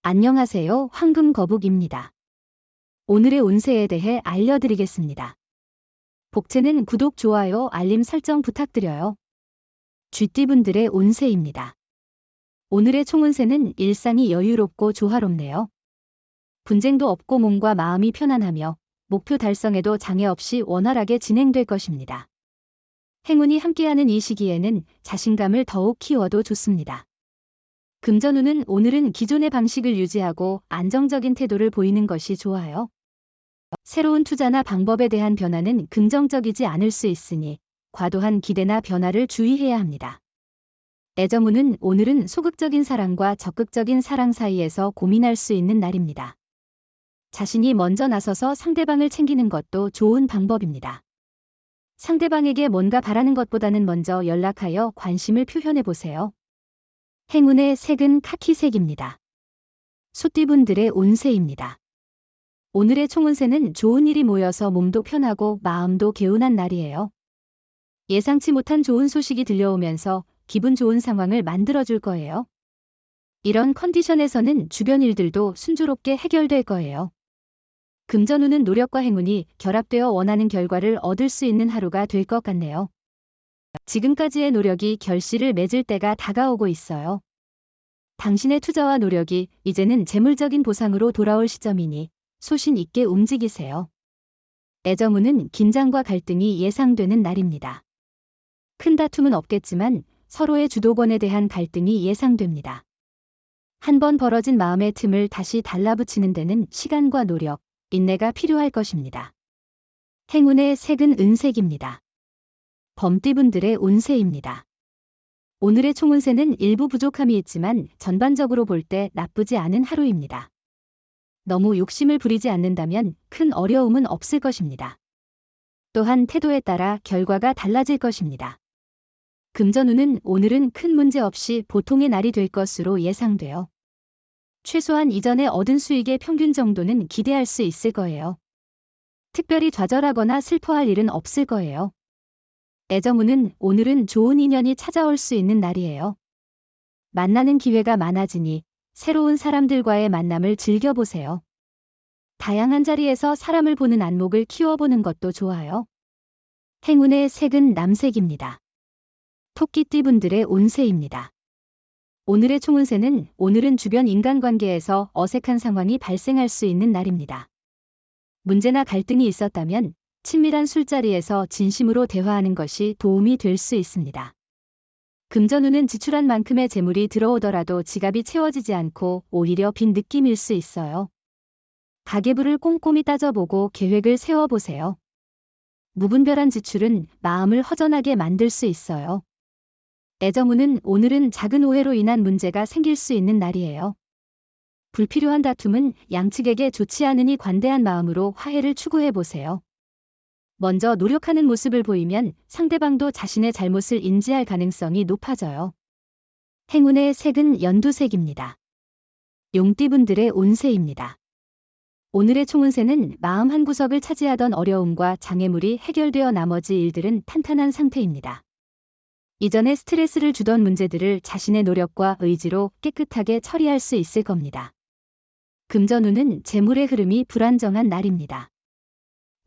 안녕하세요. 황금거북입니다. 오늘의 운세에 대해 알려드리겠습니다. 복채는 구독, 좋아요, 알림 설정 부탁드려요. 쥐띠분들의 운세입니다. 오늘의 총운세는 일상이 여유롭고 조화롭네요. 분쟁도 없고 몸과 마음이 편안하며 목표 달성에도 장애 없이 원활하게 진행될 것입니다. 행운이 함께하는 이 시기에는 자신감을 더욱 키워도 좋습니다. 금전운은 오늘은 기존의 방식을 유지하고 안정적인 태도를 보이는 것이 좋아요. 새로운 투자나 방법에 대한 변화는 긍정적이지 않을 수 있으니 과도한 기대나 변화를 주의해야 합니다. 애정운은 오늘은 소극적인 사랑과 적극적인 사랑 사이에서 고민할 수 있는 날입니다. 자신이 먼저 나서서 상대방을 챙기는 것도 좋은 방법입니다. 상대방에게 뭔가 바라는 것보다는 먼저 연락하여 관심을 표현해 보세요. 행운의 색은 카키색입니다. 소띠분들의 운세입니다. 오늘의 총운세는 좋은 일이 모여서 몸도 편하고 마음도 개운한 날이에요. 예상치 못한 좋은 소식이 들려오면서 기분 좋은 상황을 만들어줄 거예요. 이런 컨디션에서는 주변 일들도 순조롭게 해결될 거예요. 금전운은 노력과 행운이 결합되어 원하는 결과를 얻을 수 있는 하루가 될 것 같네요. 지금까지의 노력이 결실을 맺을 때가 다가오고 있어요. 당신의 투자와 노력이 이제는 재물적인 보상으로 돌아올 시점이니 소신 있게 움직이세요. 애정운은 긴장과 갈등이 예상되는 날입니다. 큰 다툼은 없겠지만 서로의 주도권에 대한 갈등이 예상됩니다. 한번 벌어진 마음의 틈을 다시 달라붙이는 데는 시간과 노력, 인내가 필요할 것입니다. 행운의 색은 은색입니다. 범띠분들의 운세입니다. 오늘의 총운세는 일부 부족함이 있지만 전반적으로 볼 때 나쁘지 않은 하루입니다. 너무 욕심을 부리지 않는다면 큰 어려움은 없을 것입니다. 또한 태도에 따라 결과가 달라질 것입니다. 금전운은 오늘은 큰 문제 없이 보통의 날이 될 것으로 예상돼요. 최소한 이전에 얻은 수익의 평균 정도는 기대할 수 있을 거예요. 특별히 좌절하거나 슬퍼할 일은 없을 거예요. 애정운은 오늘은 좋은 인연이 찾아올 수 있는 날이에요. 만나는 기회가 많아지니 새로운 사람들과의 만남을 즐겨보세요. 다양한 자리에서 사람을 보는 안목을 키워보는 것도 좋아요. 행운의 색은 남색입니다. 토끼띠분들의 운세입니다. 오늘의 총운세는 오늘은 주변 인간관계에서 어색한 상황이 발생할 수 있는 날입니다. 문제나 갈등이 있었다면 친밀한 술자리에서 진심으로 대화하는 것이 도움이 될 수 있습니다. 금전운은 지출한 만큼의 재물이 들어오더라도 지갑이 채워지지 않고 오히려 빈 느낌일 수 있어요. 가계부를 꼼꼼히 따져보고 계획을 세워보세요. 무분별한 지출은 마음을 허전하게 만들 수 있어요. 애정운은 오늘은 작은 오해로 인한 문제가 생길 수 있는 날이에요. 불필요한 다툼은 양측에게 좋지 않으니 관대한 마음으로 화해를 추구해보세요. 먼저 노력하는 모습을 보이면 상대방도 자신의 잘못을 인지할 가능성이 높아져요. 행운의 색은 연두색입니다. 용띠분들의 운세입니다. 오늘의 총운세는 마음 한구석을 차지하던 어려움과 장애물이 해결되어 나머지 일들은 탄탄한 상태입니다. 이전에 스트레스를 주던 문제들을 자신의 노력과 의지로 깨끗하게 처리할 수 있을 겁니다. 금전운은 재물의 흐름이 불안정한 날입니다.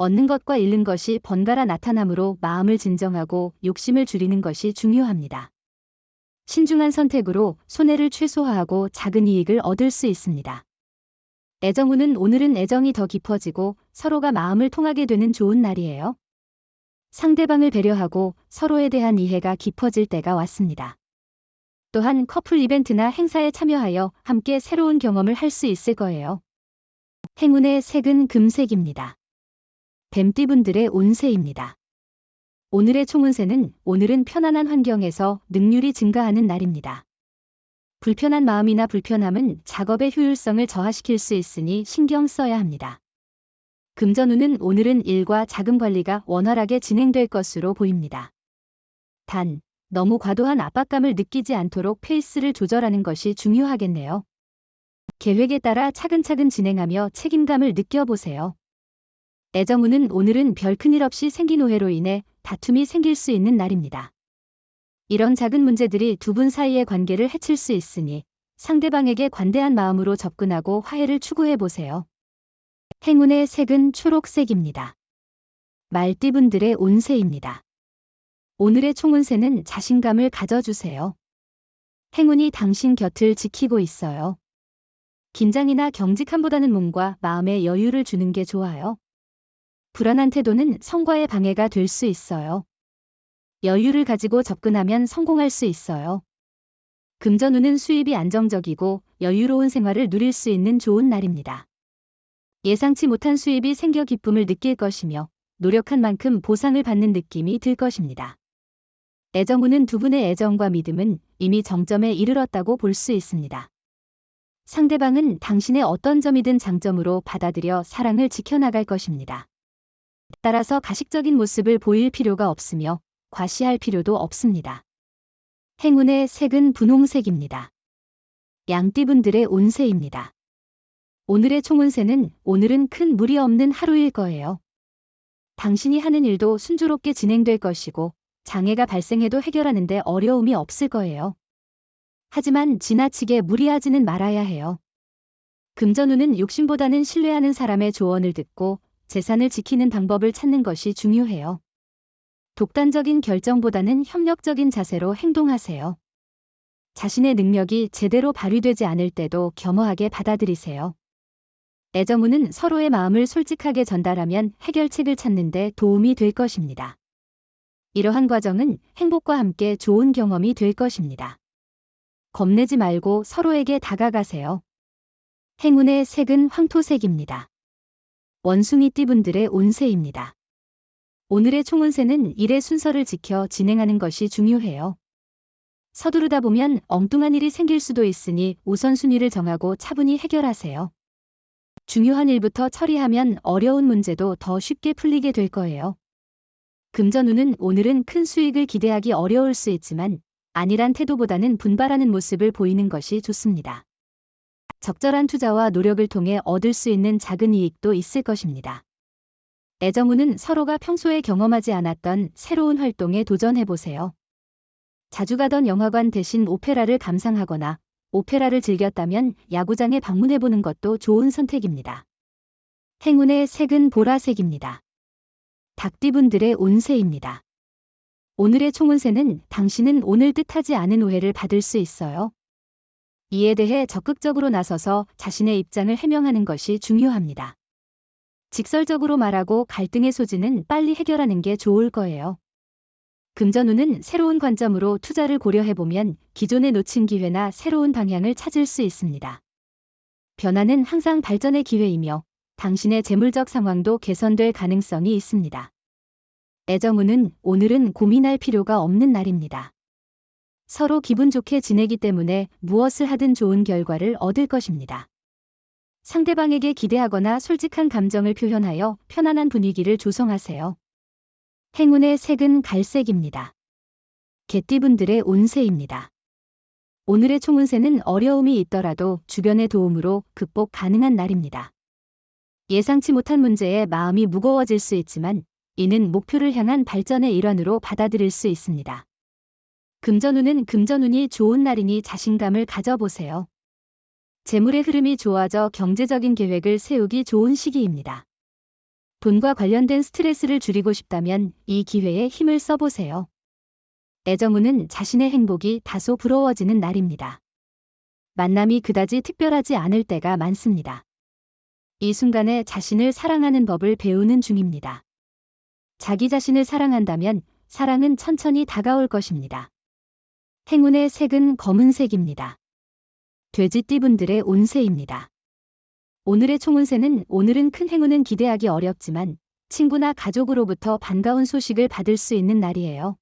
얻는 것과 잃는 것이 번갈아 나타나므로 마음을 진정하고 욕심을 줄이는 것이 중요합니다. 신중한 선택으로 손해를 최소화하고 작은 이익을 얻을 수 있습니다. 애정운은 오늘은 애정이 더 깊어지고 서로가 마음을 통하게 되는 좋은 날이에요. 상대방을 배려하고 서로에 대한 이해가 깊어질 때가 왔습니다. 또한 커플 이벤트나 행사에 참여하여 함께 새로운 경험을 할 수 있을 거예요. 행운의 색은 금색입니다. 뱀띠분들의 운세입니다. 오늘의 총운세는 오늘은 편안한 환경에서 능률이 증가하는 날입니다. 불편한 마음이나 불편함은 작업의 효율성을 저하시킬 수 있으니 신경 써야 합니다. 금전운은 오늘은 일과 자금 관리가 원활하게 진행될 것으로 보입니다. 단, 너무 과도한 압박감을 느끼지 않도록 페이스를 조절하는 것이 중요하겠네요. 계획에 따라 차근차근 진행하며 책임감을 느껴보세요. 애정운은 오늘은 별 큰일 없이 생긴 오해로 인해 다툼이 생길 수 있는 날입니다. 이런 작은 문제들이 두 분 사이의 관계를 해칠 수 있으니 상대방에게 관대한 마음으로 접근하고 화해를 추구해 보세요. 행운의 색은 초록색입니다. 말띠분들의 운세입니다. 오늘의 총운세는 자신감을 가져주세요. 행운이 당신 곁을 지키고 있어요. 긴장이나 경직함보다는 몸과 마음에 여유를 주는 게 좋아요. 불안한 태도는 성과에 방해가 될 수 있어요. 여유를 가지고 접근하면 성공할 수 있어요. 금전운은 수입이 안정적이고 여유로운 생활을 누릴 수 있는 좋은 날입니다. 예상치 못한 수입이 생겨 기쁨을 느낄 것이며 노력한 만큼 보상을 받는 느낌이 들 것입니다. 애정운은 두 분의 애정과 믿음은 이미 정점에 이르렀다고 볼 수 있습니다. 상대방은 당신의 어떤 점이든 장점으로 받아들여 사랑을 지켜나갈 것입니다. 따라서 가식적인 모습을 보일 필요가 없으며 과시할 필요도 없습니다. 행운의 색은 분홍색입니다. 양띠분들의 운세입니다. 오늘의 총운세는 오늘은 큰 무리 없는 하루일 거예요. 당신이 하는 일도 순조롭게 진행될 것이고 장애가 발생해도 해결하는 데 어려움이 없을 거예요. 하지만 지나치게 무리하지는 말아야 해요. 금전운은 욕심보다는 신뢰하는 사람의 조언을 듣고 재산을 지키는 방법을 찾는 것이 중요해요. 독단적인 결정보다는 협력적인 자세로 행동하세요. 자신의 능력이 제대로 발휘되지 않을 때도 겸허하게 받아들이세요. 애정운은 서로의 마음을 솔직하게 전달하면 해결책을 찾는 데 도움이 될 것입니다. 이러한 과정은 행복과 함께 좋은 경험이 될 것입니다. 겁내지 말고 서로에게 다가가세요. 행운의 색은 황토색입니다. 원숭이띠분들의 운세입니다. 오늘의 총운세는 일의 순서를 지켜 진행하는 것이 중요해요. 서두르다 보면 엉뚱한 일이 생길 수도 있으니 우선순위를 정하고 차분히 해결하세요. 중요한 일부터 처리하면 어려운 문제도 더 쉽게 풀리게 될 거예요. 금전운은 오늘은 큰 수익을 기대하기 어려울 수 있지만 안일한 태도보다는 분발하는 모습을 보이는 것이 좋습니다. 적절한 투자와 노력을 통해 얻을 수 있는 작은 이익도 있을 것입니다. 애정운은 서로가 평소에 경험하지 않았던 새로운 활동에 도전해보세요. 자주 가던 영화관 대신 오페라를 감상하거나 오페라를 즐겼다면 야구장에 방문해보는 것도 좋은 선택입니다. 행운의 색은 보라색입니다. 닭띠분들의 운세입니다. 오늘의 총운세는 당신은 오늘 뜻하지 않은 오해를 받을 수 있어요. 이에 대해 적극적으로 나서서 자신의 입장을 해명하는 것이 중요합니다. 직설적으로 말하고 갈등의 소지는 빨리 해결하는 게 좋을 거예요. 금전운은 새로운 관점으로 투자를 고려해보면 기존에 놓친 기회나 새로운 방향을 찾을 수 있습니다. 변화는 항상 발전의 기회이며 당신의 재물적 상황도 개선될 가능성이 있습니다. 애정운은 오늘은 고민할 필요가 없는 날입니다. 서로 기분 좋게 지내기 때문에 무엇을 하든 좋은 결과를 얻을 것입니다. 상대방에게 기대하거나 솔직한 감정을 표현하여 편안한 분위기를 조성하세요. 행운의 색은 갈색입니다. 개띠분들의 운세입니다. 오늘의 총운세는 어려움이 있더라도 주변의 도움으로 극복 가능한 날입니다. 예상치 못한 문제에 마음이 무거워질 수 있지만 이는 목표를 향한 발전의 일환으로 받아들일 수 있습니다. 금전운은 금전운이 좋은 날이니 자신감을 가져보세요. 재물의 흐름이 좋아져 경제적인 계획을 세우기 좋은 시기입니다. 돈과 관련된 스트레스를 줄이고 싶다면 이 기회에 힘을 써보세요. 애정운은 자신의 행복이 다소 부러워지는 날입니다. 만남이 그다지 특별하지 않을 때가 많습니다. 이 순간에 자신을 사랑하는 법을 배우는 중입니다. 자기 자신을 사랑한다면 사랑은 천천히 다가올 것입니다. 행운의 색은 검은색입니다. 돼지띠분들의 운세입니다. 오늘의 총운세는 오늘은 큰 행운은 기대하기 어렵지만 친구나 가족으로부터 반가운 소식을 받을 수 있는 날이에요.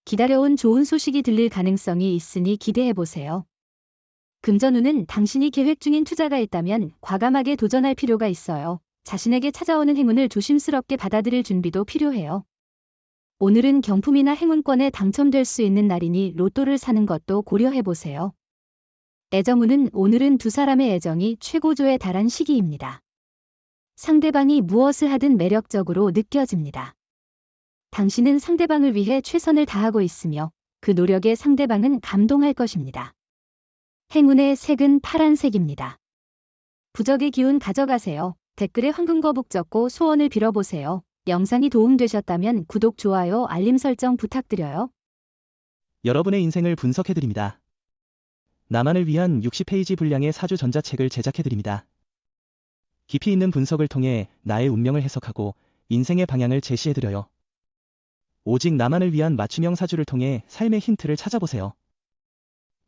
기다려온 좋은 소식이 들릴 가능성이 있으니 기대해보세요. 금전운은 당신이 계획 중인 투자가 있다면 과감하게 도전할 필요가 있어요. 자신에게 찾아오는 행운을 조심스럽게 받아들일 준비도 필요해요. 오늘은 경품이나 행운권에 당첨될 수 있는 날이니 로또를 사는 것도 고려해보세요. 애정운은 오늘은 두 사람의 애정이 최고조에 달한 시기입니다. 상대방이 무엇을 하든 매력적으로 느껴집니다. 당신은 상대방을 위해 최선을 다하고 있으며 그 노력에 상대방은 감동할 것입니다. 행운의 색은 파란색입니다. 부적의 기운 가져가세요. 댓글에 황금거북 적고 소원을 빌어보세요. 영상이 도움되셨다면 구독, 좋아요, 알림 설정 부탁드려요. 여러분의 인생을 분석해드립니다. 나만을 위한 60페이지 분량의 사주 전자책을 제작해드립니다. 깊이 있는 분석을 통해 나의 운명을 해석하고 인생의 방향을 제시해드려요. 오직 나만을 위한 맞춤형 사주를 통해 삶의 힌트를 찾아보세요.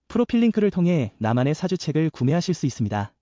프로필 링크를 통해 나만의 사주책을 구매하실 수 있습니다.